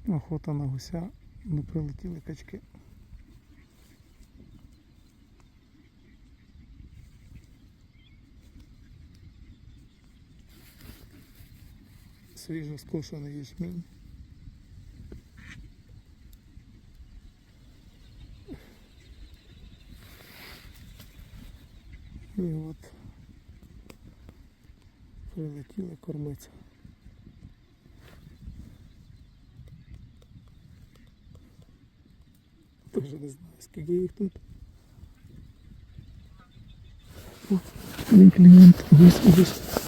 Охота на гуся, не прилетіли качки. Свіжо скошений ячмінь. І от прилетіли кормиться. Теж не знаю, скільки їх тут. О, один клієнт, гусь.